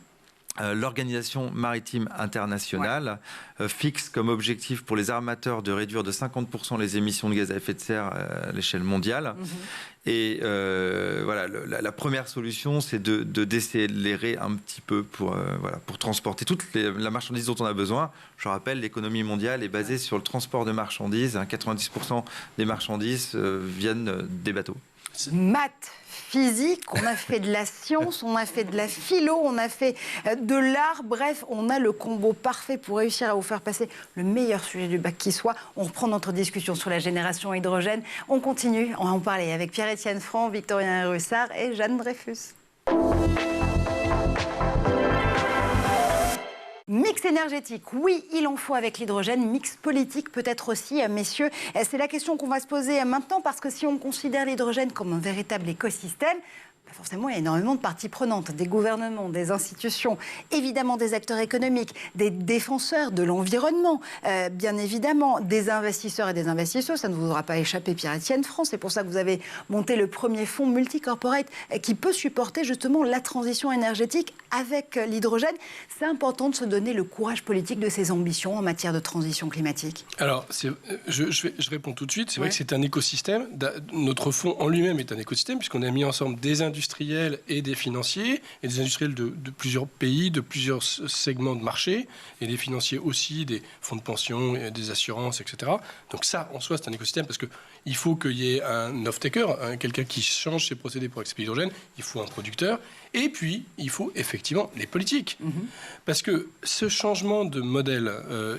L'Organisation maritime internationale fixe comme objectif pour les armateurs de réduire de 50% les émissions de gaz à effet de serre à l'échelle mondiale. Et voilà, la première solution, c'est de décélérer un petit peu pour transporter toute la marchandise dont on a besoin. Je rappelle, l'économie mondiale est basée sur le transport de marchandises. 90% des marchandises viennent des bateaux.
Maths, physique, on a fait de la science, on a fait de la philo, on a fait de l'art. Bref, on a le combo parfait pour réussir à vous faire passer le meilleur sujet du bac qui soit. On reprend notre discussion sur la génération hydrogène. On continue, on va en parler avec Pierre-Étienne Franc, Victorien Russard et Jeanne Dreyfus. Mix énergétique, oui, il en faut avec l'hydrogène. Mix politique, peut-être aussi, messieurs. C'est la question qu'on va se poser maintenant, parce que si on considère l'hydrogène comme un véritable écosystème, Forcément, il y a énormément de parties prenantes, des gouvernements, des institutions, évidemment des acteurs économiques, des défenseurs de l'environnement, bien évidemment des investisseurs et des investisseuses. Ça ne vous aura pas échappé, Pierre-Étienne Front. C'est pour ça que vous avez monté le premier fonds multicorporate qui peut supporter justement la transition énergétique avec l'hydrogène. C'est important de se donner le courage politique de ses ambitions en matière de transition climatique.
Alors, je réponds tout de suite. C'est vrai que c'est un écosystème. Notre fonds en lui-même est un écosystème puisqu'on a mis ensemble des industriels et des financiers, et des industriels de plusieurs pays, de plusieurs segments de marché, et des financiers aussi, des fonds de pension, des assurances, etc. Donc ça, en soi, c'est un écosystème parce qu'il faut qu'il y ait un off-taker, quelqu'un qui change ses procédés pour expédier l'hydrogène, il faut un producteur, et puis il faut effectivement les politiques. Parce que ce changement de modèle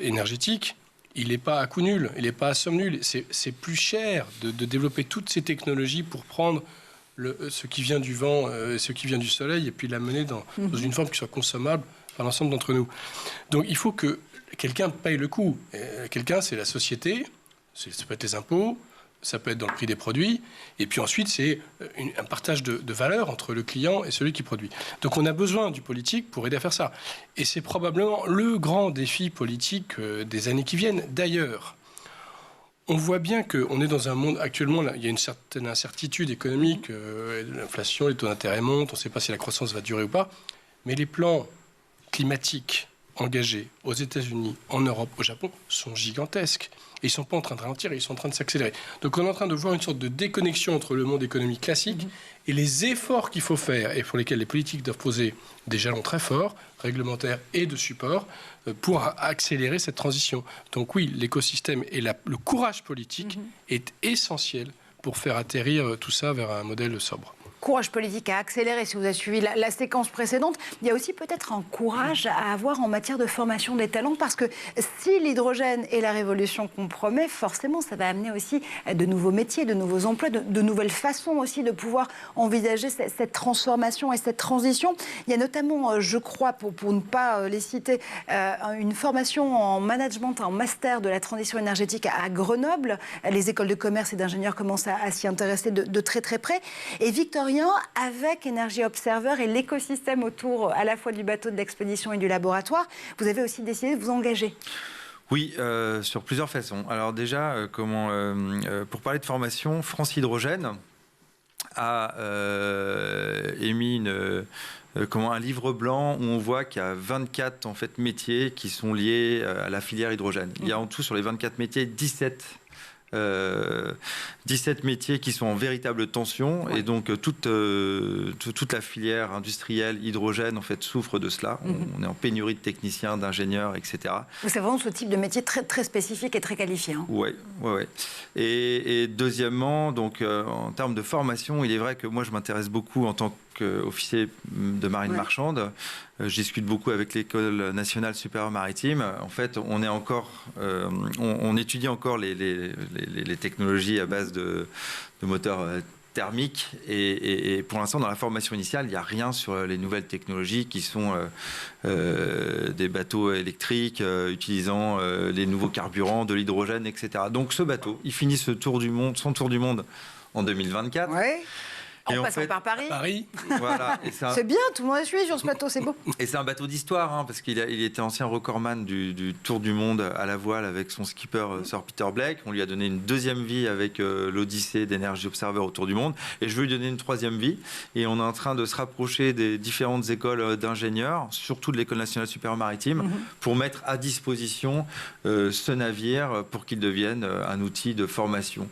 énergétique, il n'est pas à coût nul, il n'est pas à somme nulle. C'est plus cher de développer toutes ces technologies pour prendre ce qui vient du vent, ce qui vient du soleil, et puis l'amener dans une forme qui soit consommable par l'ensemble d'entre nous. Donc il faut que quelqu'un paye le coût. Quelqu'un, c'est la société, ça peut être les impôts, ça peut être dans le prix des produits, et puis ensuite c'est un partage de valeur entre le client et celui qui produit. Donc on a besoin du politique pour aider à faire ça. Et c'est probablement le grand défi politique des années qui viennent. D'ailleurs, on voit bien qu'on est dans un monde, actuellement, là, il y a une certaine incertitude économique, l'inflation, les taux d'intérêt montent, on ne sait pas si la croissance va durer ou pas, mais les plans climatiques engagés aux États-Unis, en Europe, au Japon, sont gigantesques. Et ils ne sont pas en train de ralentir, ils sont en train de s'accélérer. Donc on est en train de voir une sorte de déconnexion entre le monde économique classique et les efforts qu'il faut faire, et pour lesquels les politiques doivent poser des jalons très forts, réglementaires et de support, pour accélérer cette transition. Donc oui, l'écosystème et le courage politique est essentiel pour faire atterrir tout ça vers un modèle sobre.
Courage politique à accélérer, si vous avez suivi la séquence précédente. Il y a aussi peut-être un courage à avoir en matière de formation des talents, parce que si l'hydrogène est la révolution qu'on promet, forcément, ça va amener aussi de nouveaux métiers, de nouveaux emplois, de nouvelles façons aussi de pouvoir envisager cette transformation et cette transition. Il y a notamment, je crois, pour ne pas les citer, une formation en management, en master de la transition énergétique à Grenoble. Les écoles de commerce et d'ingénieurs commencent à s'y intéresser de très très près. Et Victorien, avec Energy Observer et l'écosystème autour à la fois du bateau de l'expédition et du laboratoire, vous avez aussi décidé de vous engager.
Oui, sur plusieurs façons. Alors déjà, pour parler de formation, France Hydrogène a émis un livre blanc où on voit qu'il y a 24 métiers qui sont liés à la filière hydrogène. Il y a en tout sur les 24 métiers 17 métiers qui sont en véritable tension, et donc toute la filière industrielle hydrogène en fait souffre de cela. On est en pénurie de techniciens, d'ingénieurs, etc.
C'est vraiment ce type de métier très, très spécifique et très qualifié. Hein.
Ouais. Et deuxièmement, donc en termes de formation, il est vrai que moi je m'intéresse beaucoup en tant qu'officier de marine marchande. Je discute beaucoup avec l'École nationale supérieure maritime. En fait, on étudie encore les technologies à base de moteurs thermiques. Et pour l'instant, dans la formation initiale, il n'y a rien sur les nouvelles technologies qui sont des bateaux électriques utilisant les nouveaux carburants, de l'hydrogène, etc. Donc ce bateau, il finit son tour du monde en 2024.
Ouais. En passant par Paris.
Voilà.
C'est bien, tout le monde a suivi sur ce bateau, c'est beau.
Et c'est un bateau d'histoire, parce qu'il était ancien recordman du Tour du Monde à la voile avec son skipper Sir Peter Blake. On lui a donné une deuxième vie avec l'Odyssée d'Energy Observer au Tour du Monde. Et je veux lui donner une troisième vie. Et on est en train de se rapprocher des différentes écoles d'ingénieurs, surtout de l'École nationale supérieure maritime, pour mettre à disposition ce navire pour qu'il devienne un outil de formation.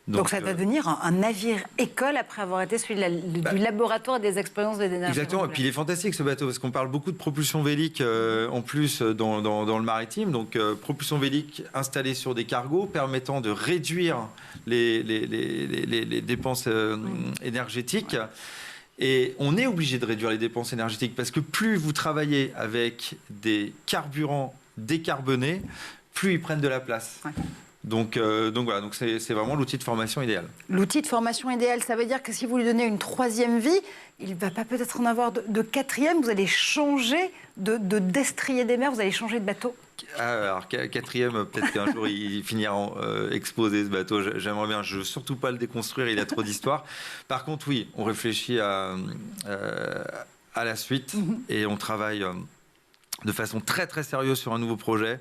Donc ça va devenir un navire-école après avoir été celui du laboratoire des expériences de l'énergie.
Exactement, et puis il est fantastique ce bateau, parce qu'on parle beaucoup de propulsion vélique en plus dans le maritime. Donc propulsion vélique installée sur des cargos permettant de réduire les dépenses énergétiques. Et on est obligé de réduire les dépenses énergétiques, parce que plus vous travaillez avec des carburants décarbonés, plus ils prennent de la place. Donc voilà, donc c'est vraiment l'outil de formation idéal.
L'outil de formation idéal, ça veut dire que si vous lui donnez une troisième vie, il ne va pas peut-être en avoir de quatrième. Vous allez changer de destrier des mers, vous allez changer de bateau.
Alors, quatrième, peut-être qu'un jour il finira exposé ce bateau. J'aimerais bien, je veux surtout pas le déconstruire, il a trop d'histoire. Par contre, oui, on réfléchit à la suite et on travaille de façon très très sérieuse sur un nouveau projet,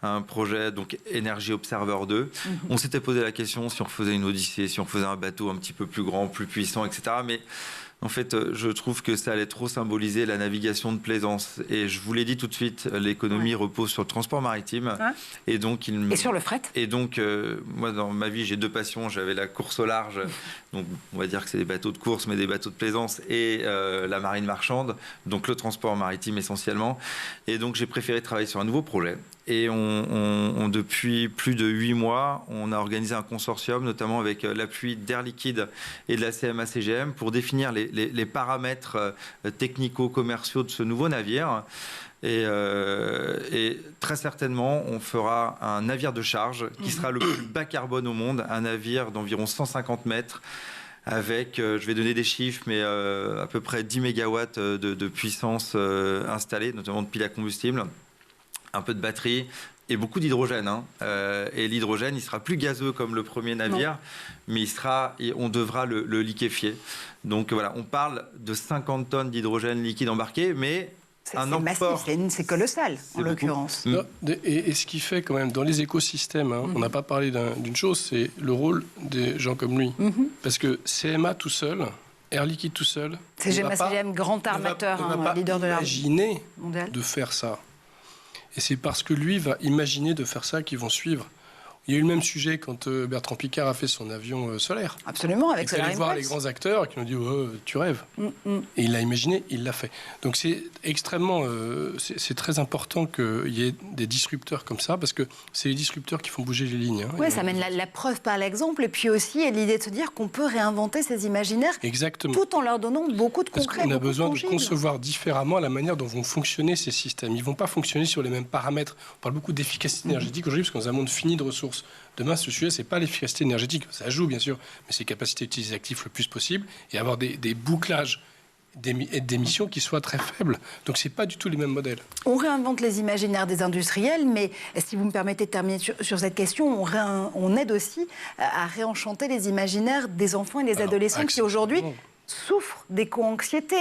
un projet donc Energy Observer 2. On s'était posé la question si on faisait une Odyssée, si on faisait un bateau un petit peu plus grand, plus puissant, etc. Mais en fait, je trouve que ça allait trop symboliser la navigation de plaisance. Et je vous l'ai dit tout de suite, l'économie repose sur le transport maritime. Et donc,
et sur le fret.
Et donc, moi, dans ma vie, j'ai deux passions. J'avais la course au large, donc on va dire que c'est des bateaux de course, mais des bateaux de plaisance, et la marine marchande, donc le transport maritime essentiellement. Et donc, j'ai préféré travailler sur un nouveau projet. Et depuis plus de 8 mois, on a organisé un consortium, notamment avec l'appui d'Air Liquide et de la CMA-CGM, pour définir les paramètres technico-commerciaux de ce nouveau navire. Et très certainement, on fera un navire de charge qui sera le plus bas carbone au monde, un navire d'environ 150 mètres, avec, je vais donner des chiffres, mais à peu près 10 mégawatts de puissance installée, notamment de piles à combustible, un peu de batterie et beaucoup d'hydrogène. Et l'hydrogène, il sera plus gazeux comme le premier navire, mais on devra le liquéfier. Donc voilà, on parle de 50 tonnes d'hydrogène liquide embarqué, mais
c'est massif, c'est colossal en l'occurrence.
Et ce qui fait quand même dans les écosystèmes, on n'a pas parlé d'une chose, c'est le rôle des gens comme lui. Parce que CMA tout seul, Air Liquide tout seul,
CGM, grand armateur, leader de la
imaginer de faire ça. Et c'est parce que lui va imaginer de faire ça qu'ils vont suivre. Il y a eu le même sujet quand Bertrand Piccard a fait son avion solaire.
Absolument, avec
Solaris. Il allait voir les grands acteurs qui ont dit tu rêves. Et il l'a imaginé, il l'a fait. Donc c'est extrêmement, c'est très important qu'il y ait des disrupteurs comme ça, parce que c'est les disrupteurs qui font bouger les lignes.
Oui, ça mène la preuve par l'exemple, et puis aussi l'idée de se dire qu'on peut réinventer ces imaginaires.
Exactement.
Tout en leur donnant beaucoup de concret.
On a besoin de concevoir différemment la manière dont vont fonctionner ces systèmes. Ils ne vont pas fonctionner sur les mêmes paramètres. On parle beaucoup d'efficacité énergétique aujourd'hui, parce qu'on est dans un monde fini de ressources. Demain, ce sujet, ce n'est pas l'efficacité énergétique. Ça joue, bien sûr, mais c'est capacité d'utiliser l'actif le plus possible et avoir des bouclages d'émissions qui soient très faibles. Donc, ce n'est pas du tout les mêmes modèles.
On réinvente les imaginaires des industriels, mais si vous me permettez de terminer sur cette question, on aide aussi à réenchanter les imaginaires des enfants et des adolescents qui, aujourd'hui, souffrent d'éco-anxiété.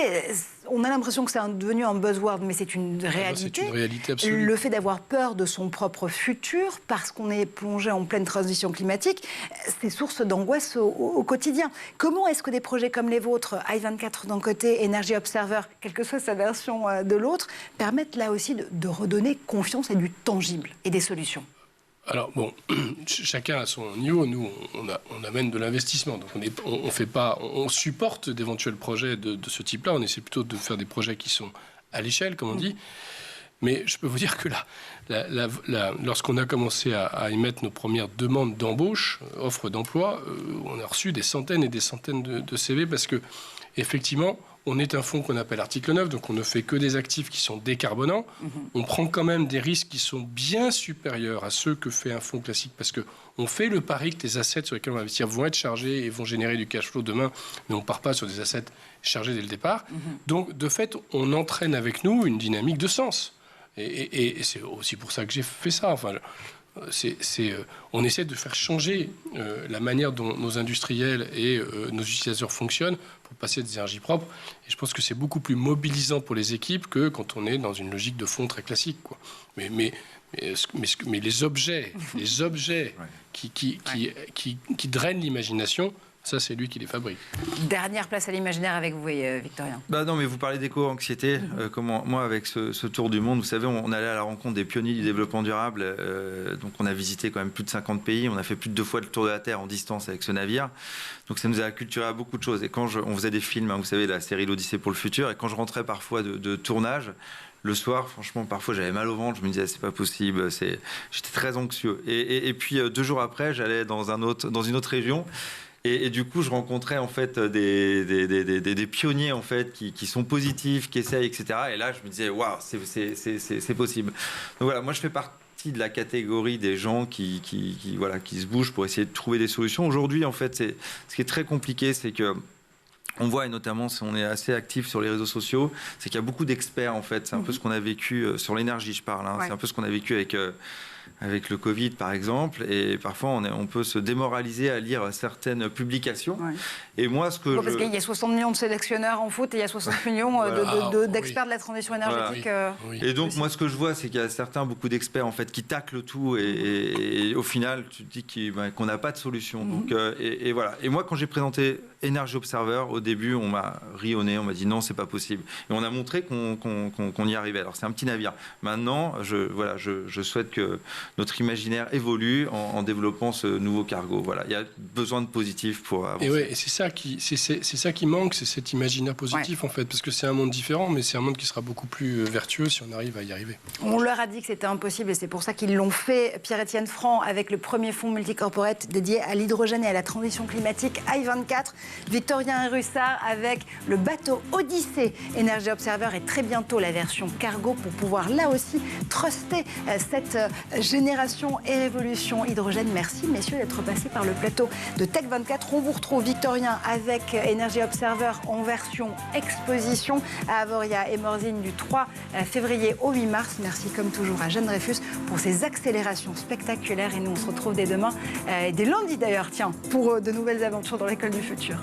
On a l'impression que c'est devenu un buzzword, mais c'est une réalité.
C'est une réalité absolue.
Le fait d'avoir peur de son propre futur, parce qu'on est plongé en pleine transition climatique, c'est source d'angoisse au quotidien. Comment est-ce que des projets comme les vôtres, i24 d'un côté, Energy Observer, quelle que soit sa version de l'autre, permettent là aussi de redonner confiance et du tangible et des solutions?
Alors bon, chacun à son niveau. Nous, on amène de l'investissement. Donc on supporte d'éventuels projets de ce type-là. On essaie plutôt de faire des projets qui sont à l'échelle, comme on dit. Mais je peux vous dire que lorsqu'on a commencé à émettre nos premières demandes d'embauche, offres d'emploi, on a reçu des centaines et des centaines de CV parce que, effectivement, on est un fonds qu'on appelle article 9, donc on ne fait que des actifs qui sont décarbonants. On prend quand même des risques qui sont bien supérieurs à ceux que fait un fonds classique, parce qu'on fait le pari que les assets sur lesquels on va investir vont être chargés et vont générer du cash flow demain, mais on ne part pas sur des assets chargés dès le départ. Donc, de fait, on entraîne avec nous une dynamique de sens. Et c'est aussi pour ça que j'ai fait ça. Enfin, on essaie de faire changer la manière dont nos industriels et nos utilisateurs fonctionnent pour passer des énergies propres. Et je pense que c'est beaucoup plus mobilisant pour les équipes que quand on est dans une logique de fond très classique, quoi. Mais les objets qui drainent l'imagination, ça, c'est lui qui les fabrique.
Dernière place à l'imaginaire avec vous, Victorien.
Non, mais vous parlez d'éco-anxiété. Moi, avec ce tour du monde, vous savez, on allait à la rencontre des pionniers du développement durable. Donc, on a visité quand même plus de 50 pays. On a fait plus de 2 fois le tour de la Terre en distance avec ce navire. Donc, ça nous a acculturé à beaucoup de choses. Et quand on faisait des films, vous savez, la série L'Odyssée pour le futur, et quand je rentrais parfois de tournage, le soir, franchement, parfois, j'avais mal au ventre. Je me disais, c'est pas possible. J'étais très anxieux. Et puis, 2 jours après, j'allais dans une autre région. Et du coup, je rencontrais en fait des pionniers en fait qui sont positifs, qui essayent, etc. Et là, je me disais, waouh, c'est possible. Donc voilà, moi, je fais partie de la catégorie des gens qui se bougent pour essayer de trouver des solutions. Aujourd'hui, en fait, ce qui est très compliqué, c'est que on voit, et notamment si on est assez actif sur les réseaux sociaux, c'est qu'il y a beaucoup d'experts, en fait. C'est un peu ce qu'on a vécu sur l'énergie, je parle. C'est un peu ce qu'on a vécu avec le Covid, par exemple. Et parfois, on peut se démoraliser à lire certaines publications. Et moi, ce que
parce qu'il y a 60 millions de sélectionneurs en foot et il y a 60 millions d'experts de la transition énergétique.
Et donc, moi, ce que je vois, c'est qu'il y a beaucoup d'experts, en fait, qui taclent tout. Et au final, tu te dis qu'on n'a pas de solution. Donc, et voilà. Et moi, quand j'ai présenté Energy Observer, au début, on m'a ri au nez, on m'a dit non, c'est pas possible. Et on a montré qu'on y arrivait. Alors, c'est un petit navire. Maintenant, je souhaite que notre imaginaire évolue en développant ce nouveau cargo. Voilà, il y a besoin de positif pour avancer.
Et c'est ça qui manque, c'est cet imaginaire positif en fait, parce que c'est un monde différent, mais c'est un monde qui sera beaucoup plus vertueux si on arrive à y arriver.
On leur a dit que c'était impossible et c'est pour ça qu'ils l'ont fait. Pierre-Étienne Franc avec le premier fonds multicorporate dédié à l'hydrogène et à la transition climatique I24. Victorien Russard avec le bateau Odyssée Energy Observer et très bientôt la version cargo pour pouvoir là aussi truster cette génération et révolution hydrogène. Merci messieurs d'être passés par le plateau de Tech24. On vous retrouve Victorien avec Energy Observer en version exposition à Avoria et Morzine du 3 février au 8 mars. Merci comme toujours à Jeanne Dreyfus pour ces accélérations spectaculaires et nous on se retrouve dès demain, dès lundi d'ailleurs, pour de nouvelles aventures dans l'école du futur.